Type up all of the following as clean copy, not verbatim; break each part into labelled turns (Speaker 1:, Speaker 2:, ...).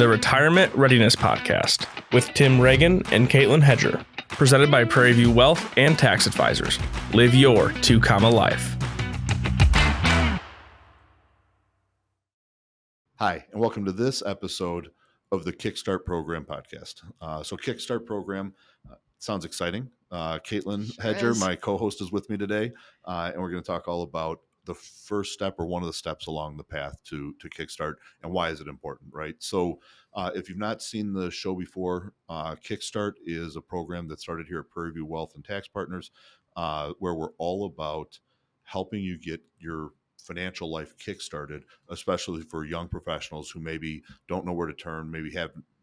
Speaker 1: the Retirement Readiness Podcast with Tim Regan and Kaitlyn Hedger, presented by PrairieView Wealth and Tax Advisors. Live your 2-comma life.
Speaker 2: Hi, and welcome to this episode of the Kickstart Program podcast. So Kickstart Program sounds exciting. Kaitlyn Hedger, my co-host, is with me today, and we're going to talk all about the first step or one of the steps along the path to Kickstart and why is it important, right? So if you've not seen the show before, Kickstart is a program that started here at PrairieView Wealth and Tax Partners, where we're all about helping you get your financial life kickstarted, especially for young professionals who maybe don't know where to turn, maybe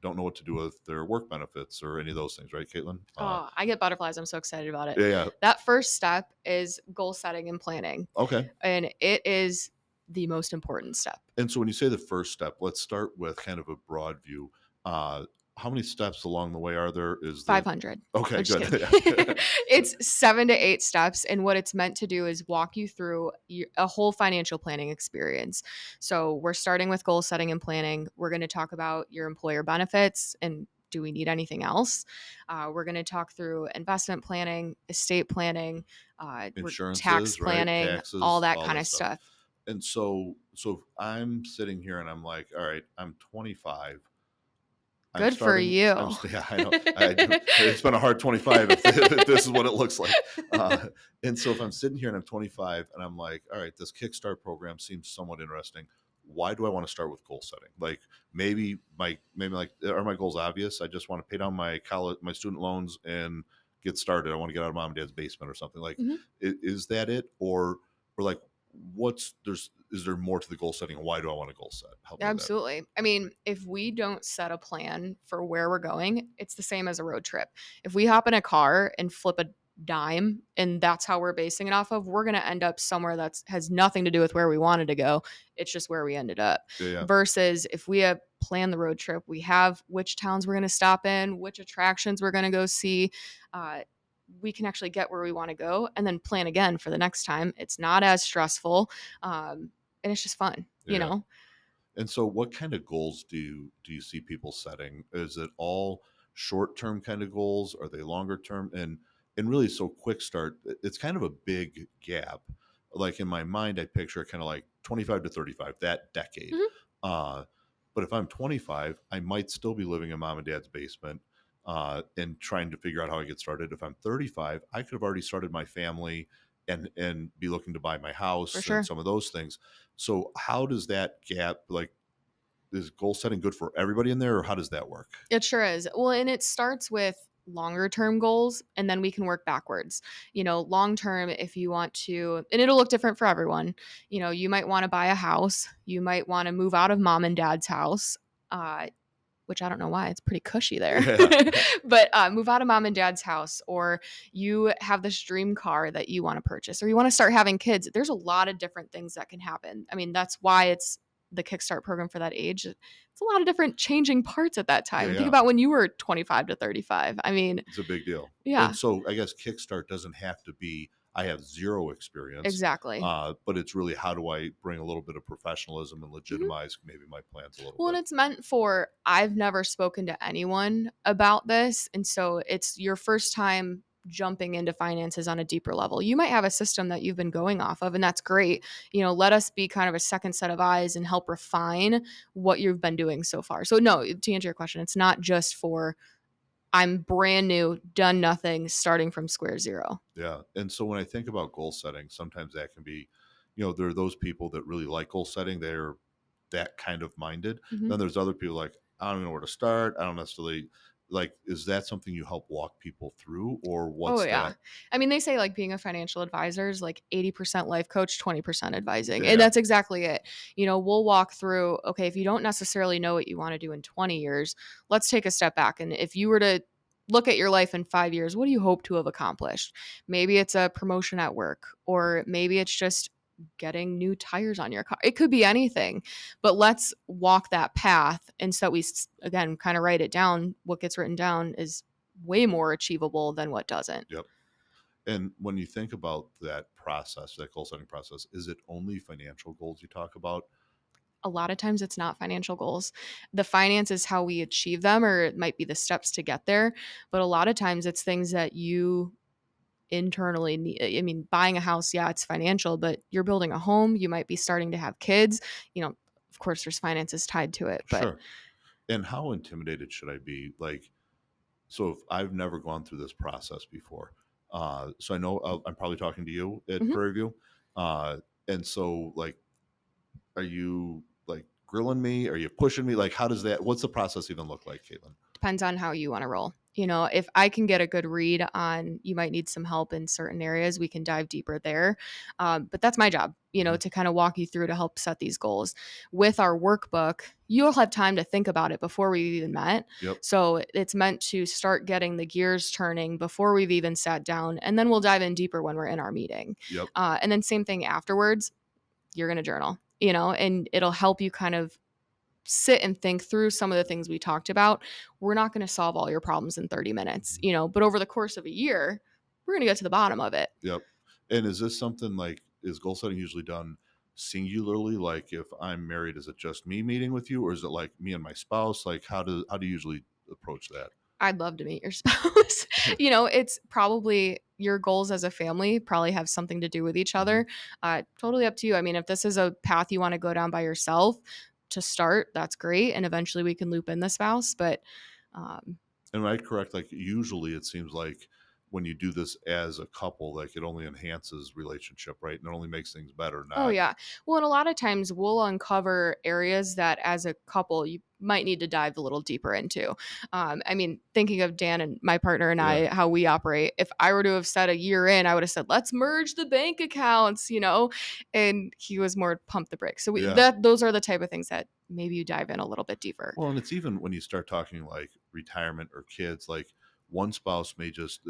Speaker 2: don't know what to do with their work benefits or any of those things, right, Kaitlyn?
Speaker 3: I get butterflies. I'm so excited about it.
Speaker 2: Yeah.
Speaker 3: That first step is goal setting and planning.
Speaker 2: Okay.
Speaker 3: And it is the most important step.
Speaker 2: And so when you say the first step, let's start with kind of a broad view. How many steps along the way are there?
Speaker 3: 500.
Speaker 2: Okay, good.
Speaker 3: It's 7 to 8 steps. And what it's meant to do is walk you through a whole financial planning experience. So we're starting with goal setting and planning. We're going to talk about your employer benefits and do we need anything else? We're going to talk through investment planning, estate planning,
Speaker 2: insurances,
Speaker 3: tax planning,
Speaker 2: right? Taxes,
Speaker 3: all that kind of stuff.
Speaker 2: And so if I'm sitting here and I'm like, all right, I'm 25.
Speaker 3: Good for you.
Speaker 2: Yeah, I know. It's been a hard 25 if this is what it looks like. And so if I'm sitting here and I'm 25 and I'm like, all right, this Kickstart program seems somewhat interesting. Why do I want to start with goal setting? Like maybe are my goals obvious? I just want to pay down my student loans and get started. I want to get out of mom and dad's basement or something. Like, is that it? Or like, is there more to the goal setting? Why do I want to goal set?
Speaker 3: Absolutely. I mean, if we don't set a plan for where we're going, it's the same as a road trip. If we hop in a car and flip a dime and that's how we're basing it off of, we're going to end up somewhere that has nothing to do with where we wanted to go. It's just where we ended up.
Speaker 2: Yeah.
Speaker 3: Versus if we have planned the road trip, we have which towns we're going to stop in, which attractions we're going to go see. We can actually get where we want to go and then plan again for the next time. It's not as stressful. And it's just fun, you know?
Speaker 2: And so what kind of goals do you see people setting? Is it all short-term kind of goals? Are they longer term? And really, so quick start, it's kind of a big gap. Like in my mind, I picture kind of like 25 to 35, that decade. But if I'm 25, I might still be living in mom and dad's basement and trying to figure out how I get started. If I'm 35, I could have already started my family and be looking to buy my house and some of those things. So how does that gap, like, is goal setting good for everybody in there, or how does that work?
Speaker 3: It sure is. Well, and it starts with longer term goals, and then we can work backwards. Long term, if you want to, and it'll look different for everyone. You might want to buy a house. You might want to move out of mom and dad's house, which I don't know why, it's pretty cushy there, but move out of mom and dad's house, or you have this dream car that you want to purchase, or you want to start having kids. There's a lot of different things that can happen. I mean, that's why it's the Kickstart program for that age. It's a lot of different changing parts at that time. Think about when you were 25 to 35. I mean,
Speaker 2: it's a big deal.
Speaker 3: Yeah.
Speaker 2: And so I guess Kickstart doesn't have to be, I have zero experience.
Speaker 3: Exactly.
Speaker 2: But it's really, how do I bring a little bit of professionalism and legitimize maybe my plans a little bit?
Speaker 3: Well, and it's meant for, I've never spoken to anyone about this. And so it's your first time jumping into finances on a deeper level. You might have a system that you've been going off of, and that's great. Let us be kind of a second set of eyes and help refine what you've been doing so far. So no, to answer your question, it's not just for, I'm brand new, done nothing, starting from square zero.
Speaker 2: Yeah. And so when I think about goal setting, sometimes that can be, there are those people that really like goal setting. They're that kind of minded. Then there's other people like, I don't know where to start. I don't necessarily like, is that something you help walk people through, or what's that?
Speaker 3: I mean, they say like being a financial advisor is like 80% life coach, 20% advising. And that's exactly it. We'll walk through, okay, if you don't necessarily know what you want to do in 20 years, let's take a step back. And if you were to look at your life in 5 years, what do you hope to have accomplished? Maybe it's a promotion at work, or maybe it's just getting new tires on your car. It could be anything, but let's walk that path. And so we, again, kind of write it down. What gets written down is way more achievable than what doesn't.
Speaker 2: Yep. And when you think about that process, that goal setting process, is it only financial goals you talk about?
Speaker 3: a lot of times it's not financial goals. The finance is how we achieve them, or it might be the steps to get there. But a lot of times it's things that you internally need. I mean, buying a house, yeah, it's financial, but you're building a home. You might be starting to have kids. Of course, there's finances tied to it. But
Speaker 2: Sure. And how intimidated should I be? Like, so if I've never gone through this process before, so I know I'm probably talking to you at
Speaker 3: Mhm.
Speaker 2: PrairieView, and so like, are you like grilling me? Are you pushing me? Like, what's the process even look like, Kaitlyn?
Speaker 3: depends on how you want to roll. If I can get a good read on you might need some help in certain areas, we can dive deeper there. But that's my job,
Speaker 2: Mhm.
Speaker 3: to kind of walk you through to help set these goals. With our workbook, you'll have time to think about it before we've even met.
Speaker 2: Yep.
Speaker 3: So it's meant to start getting the gears turning before we've even sat down. And then we'll dive in deeper when we're in our meeting.
Speaker 2: Yep.
Speaker 3: And then same thing afterwards, you're going to journal, and it'll help you kind of sit and think through some of the things we talked about. We're not going to solve all your problems in 30 minutes, but over the course of a year, we're going to get to the bottom of it.
Speaker 2: Yep. And is this something like, is goal setting usually done singularly? Like if I'm married, is it just me meeting with you, or is it like me and my spouse? Like how do you usually approach that?
Speaker 3: I'd love to meet your spouse. It's probably your goals as a family probably have something to do with each
Speaker 2: Mhm.
Speaker 3: other. Totally up to you. I mean, if this is a path you want to go down by yourself to start, that's great. And eventually we can loop in the spouse. But um,
Speaker 2: Am I correct? Like usually it seems like when you do this as a couple, like it only enhances relationship, right? And it only makes things better,
Speaker 3: Oh,
Speaker 2: not
Speaker 3: yeah. Well, and a lot of times we'll uncover areas that as a couple you might need to dive a little deeper into. I mean, thinking of Dan and my partner and
Speaker 2: yeah.
Speaker 3: I, how we operate, if I were to have said a year in, I would have said, let's merge the bank accounts, and he was more pump the brakes. So
Speaker 2: Yeah.
Speaker 3: those are the type of things that maybe you dive in a little bit deeper.
Speaker 2: Well, and it's even when you start talking like retirement or kids, like one spouse may just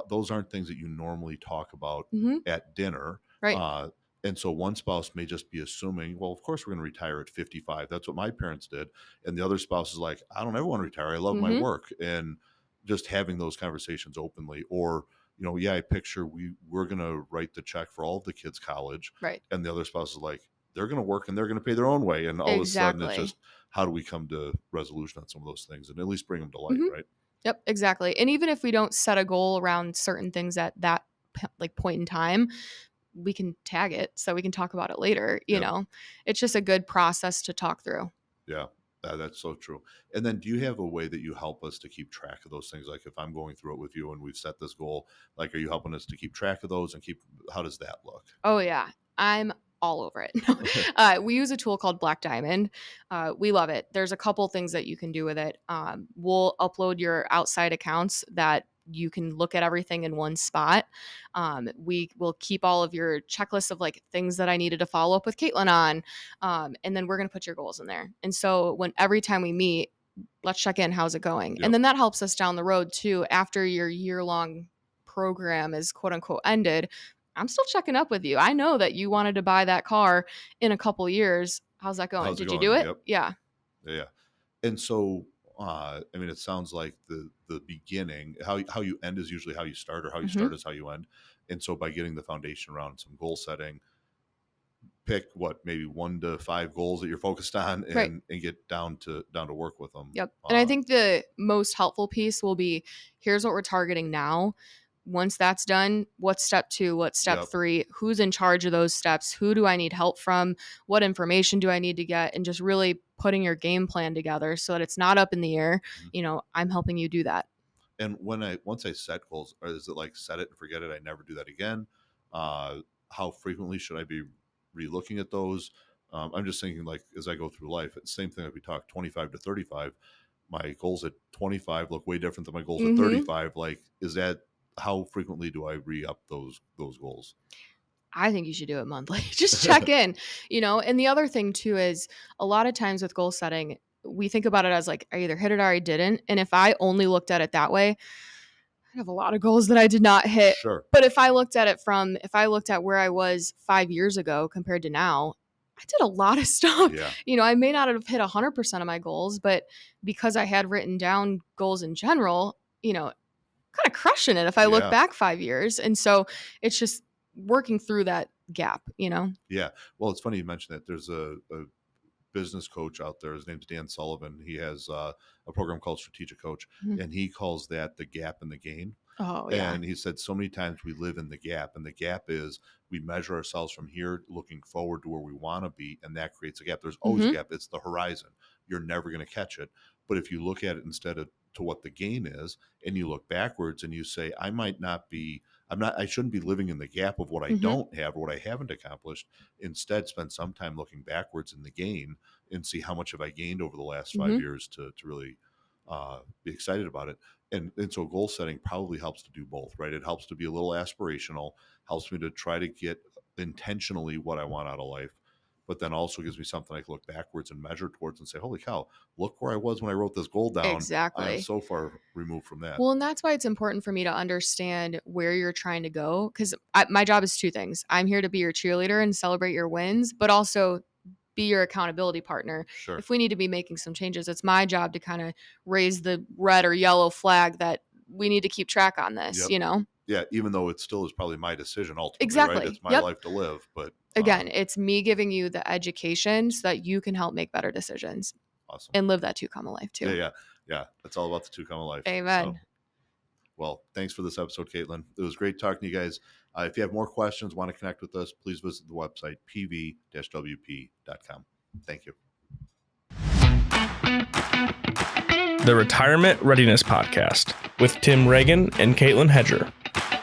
Speaker 2: those aren't things that you normally talk about
Speaker 3: Hmm.
Speaker 2: at dinner.
Speaker 3: Right.
Speaker 2: And so one spouse may just be assuming, well, of course we're going to retire at 55. That's what my parents did. And the other spouse is like, I don't ever want to retire. I love my
Speaker 3: Hmm.
Speaker 2: work. And just having those conversations openly, or, yeah, I picture we're going to write the check for all of the kids' college.
Speaker 3: Right.
Speaker 2: And the other spouse is like, they're going to work and they're going to pay their own way. And all of a sudden it's
Speaker 3: Exactly.
Speaker 2: just, how do we come to resolution on some of those things and at least bring them to light,
Speaker 3: Mhm.
Speaker 2: right?
Speaker 3: Yep, exactly. And even if we don't set a goal around certain things at that like point in time, we can tag it so we can talk about it later.
Speaker 2: Yep.
Speaker 3: It's just a good process to talk through.
Speaker 2: Yeah, that's so true. And then do you have a way that you help us to keep track of those things? Like if I'm going through it with you and we've set this goal, like, are you helping us to keep track of those and how does that look?
Speaker 3: Oh, yeah. I'm all over it. We use a tool called Black Diamond. We love it. There's a couple things that you can do with it. We'll upload your outside accounts that you can look at everything in one spot. We will keep all of your checklists of like things that I needed to follow up with Kaitlyn on. And then we're going to put your goals in there. And so every time we meet, let's check in. How's it going?
Speaker 2: Yep.
Speaker 3: And then that helps us down the road too. After your year-long program is quote unquote ended, I'm still checking up with you. I know that you wanted to buy that car in a couple years. How's that going?
Speaker 2: How's it
Speaker 3: Did you
Speaker 2: going?
Speaker 3: do it?
Speaker 2: Yep.
Speaker 3: Yeah.
Speaker 2: Yeah. And so, I mean, it sounds like the beginning, how you end is usually how you start, or how you
Speaker 3: Mhm.
Speaker 2: start is how you end. And so by getting the foundation around some goal setting, pick maybe 1 to 5 goals that you're focused on
Speaker 3: Right.
Speaker 2: and get down to work with them.
Speaker 3: Yep. And I think the most helpful piece will be, here's what we're targeting now. Once that's done, what's step 2? What's step
Speaker 2: Yep.
Speaker 3: 3? Who's in charge of those steps? Who do I need help from? What information do I need to get? And just really putting your game plan together so that it's not up in the air.
Speaker 2: Mhm.
Speaker 3: I'm helping you do that.
Speaker 2: And once I set goals, or is it like set it and forget it? I never do that again. How frequently should I be re-looking at those? I'm just thinking, like, as I go through life, it's the same thing that we talked 25 to 35. My goals at 25 look way different than my goals at
Speaker 3: Mhm.
Speaker 2: 35. Like, how frequently do I re-up those goals?
Speaker 3: I think you should do it monthly. Just check in, And the other thing too is a lot of times with goal setting, we think about it as like, I either hit it or I didn't. And if I only looked at it that way, I have a lot of goals that I did not hit.
Speaker 2: Sure.
Speaker 3: But if I looked at where I was 5 years ago compared to now, I did a lot of stuff.
Speaker 2: Yeah.
Speaker 3: I may not have hit 100% of my goals, but because I had written down goals in general, kind of crushing it if I look
Speaker 2: Yeah.
Speaker 3: back 5 years. And so it's just working through that gap.
Speaker 2: Yeah. Well, it's funny you mentioned that. There's business coach out there. His name's Dan Sullivan. He has a program called Strategic Coach, and he calls that the gap in the gain.
Speaker 3: Oh, yeah.
Speaker 2: And he said so many times we live in the gap, and the gap is we measure ourselves from here looking forward to where we want to be, and that creates a gap. There's always a gap. It's the horizon. You're never going to catch it. But if you look at it instead of to what the gain is, and you look backwards and you say, I shouldn't be living in the gap of what I don't have or what I haven't accomplished. Instead, spend some time looking backwards in the gain and see how much have I gained over the last 5 years to really be excited about it. And so goal setting probably helps to do both, right? It helps to be a little aspirational, helps me to try to get intentionally what I want out of life, but then also gives me something I can look backwards and measure towards and say, holy cow, look where I was when I wrote this goal down.
Speaker 3: Exactly.
Speaker 2: I'm so far removed from that.
Speaker 3: Well, and that's why it's important for me to understand where you're trying to go, because my job is two things. I'm here to be your cheerleader and celebrate your wins, but also be your accountability partner.
Speaker 2: Sure.
Speaker 3: If we need to be making some changes, it's my job to kind of raise the red or yellow flag that we need to keep track on this,
Speaker 2: Yeah, even though it still is probably my decision ultimately,
Speaker 3: exactly.
Speaker 2: Right? It's my life to live. But
Speaker 3: again, it's me giving you the education so that you can help make better decisions.
Speaker 2: Awesome.
Speaker 3: And live that 2 life too.
Speaker 2: Yeah. That's all about the 2 life.
Speaker 3: Amen.
Speaker 2: So, well, thanks for this episode, Kaitlyn. It was great talking to you guys. If you have more questions, want to connect with us, please visit the website, pv-wp.com. Thank you.
Speaker 1: The Retirement Readiness Podcast with Tim Regan and Kaitlyn Hedger.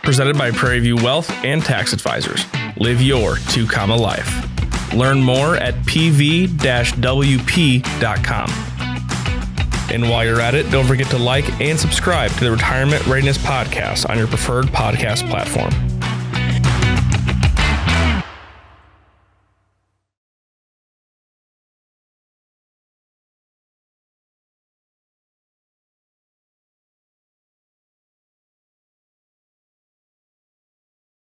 Speaker 1: Presented by PrairieView Wealth and Tax Advisors. Live your 2 life. Learn more at pv-wp.com. And while you're at it, don't forget to like and subscribe to the Retirement Readiness Podcast on your preferred podcast platform.